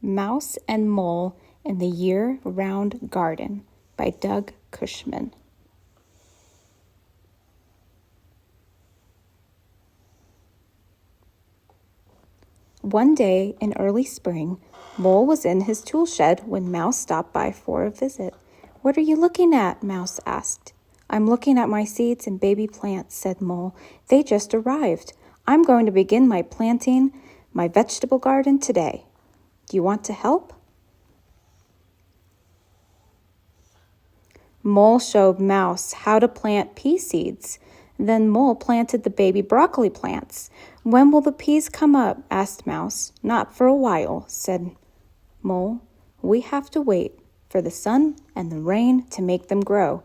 Mouse and Mole in the Year-Round Garden by Doug Cushman. One day in early spring, Mole was in his tool shed when Mouse stopped by for a visit. "What are you looking at?" Mouse asked. "I'm looking at my seeds and baby plants," said Mole. "They just arrived. I'm going to begin planting my vegetable garden today. Do you want to help?" Mole showed Mouse how to plant pea seeds. Then Mole planted the baby broccoli plants. "When will the peas come up?" asked Mouse. "Not for a while," said Mole. "We have to wait for the sun and the rain to make them grow."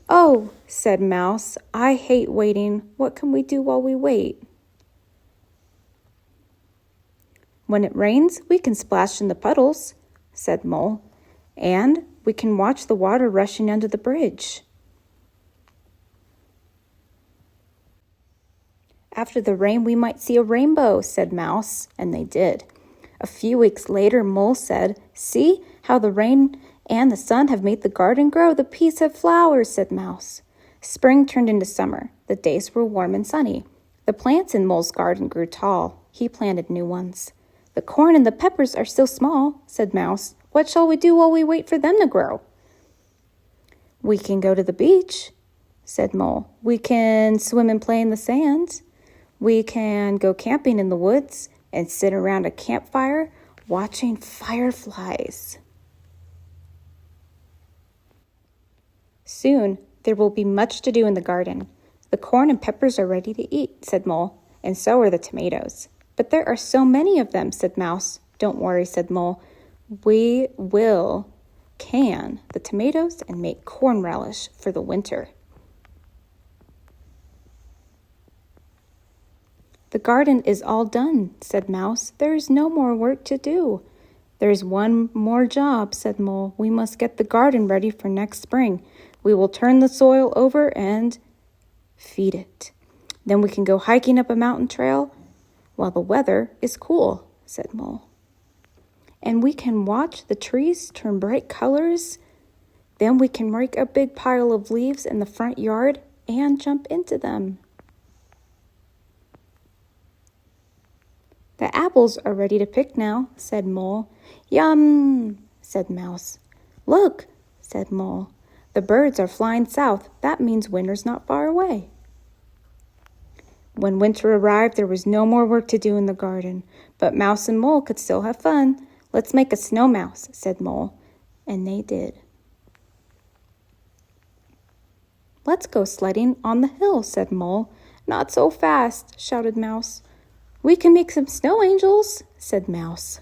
"Oh," said Mouse, "I hate waiting. What can we do while we wait?" "When it rains, we can splash in the puddles," said Mole. "And we can watch the water rushing under the bridge." "After the rain, we might see a rainbow," said Mouse, and they did. A few weeks later, Mole said, "See how the rain and the sun have made the garden grow. The peas have flowers," said Mouse. Spring turned into summer. The days were warm and sunny. The plants in Mole's garden grew tall. He planted new ones. "The corn and the peppers are still small," said Mouse. "What shall we do while we wait for them to grow?" "We can go to the beach," said Mole. "We can swim and play in the sand. We can go camping in the woods and sit around a campfire watching fireflies. Soon there will be much to do in the garden. The corn and peppers are ready to eat," said Mole, "and so are the tomatoes." "But there are so many of them," said Mouse. "Don't worry," said Mole. "We will can the tomatoes and make corn relish for the winter." "The garden is all done," said Mouse. "There is no more work to do." "There is one more job," said Mole. "We must get the garden ready for next spring. We will turn the soil over and feed it. Then we can go hiking up a mountain trail while the weather is cool," said Mole. "And we can watch the trees turn bright colors. Then we can rake a big pile of leaves in the front yard and jump into them." "The apples are ready to pick now," said Mole. "Yum," said Mouse. "Look," said Mole. "The birds are flying south. That means winter's not far away." When winter arrived, there was no more work to do in the garden, but Mouse and Mole could still have fun. "Let's make a snow mouse," said Mole, and they did. "Let's go sledding on the hill," said Mole. "Not so fast," shouted Mouse. "We can make some snow angels," said Mouse.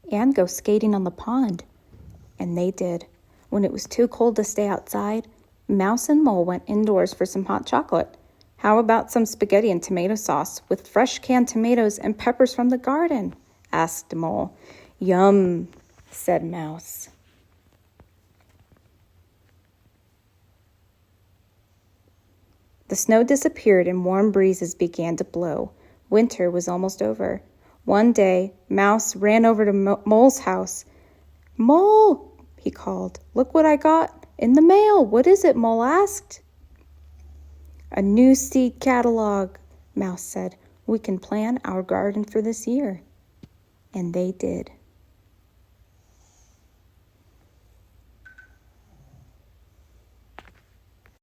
"And go skating on the pond," and they did. When it was too cold to stay outside, Mouse and Mole went indoors for some hot chocolate. "How about some spaghetti and tomato sauce with fresh canned tomatoes and peppers from the garden?" asked Mole. "Yum," said Mouse. The snow disappeared and warm breezes began to blow. Winter was almost over. One day, Mouse ran over to Mole's house. "Mole," he called, "look what I got in the mail." "What is it?" Mole asked. "A new seed catalog," Mouse said. "We can plan our garden for this year." And they did.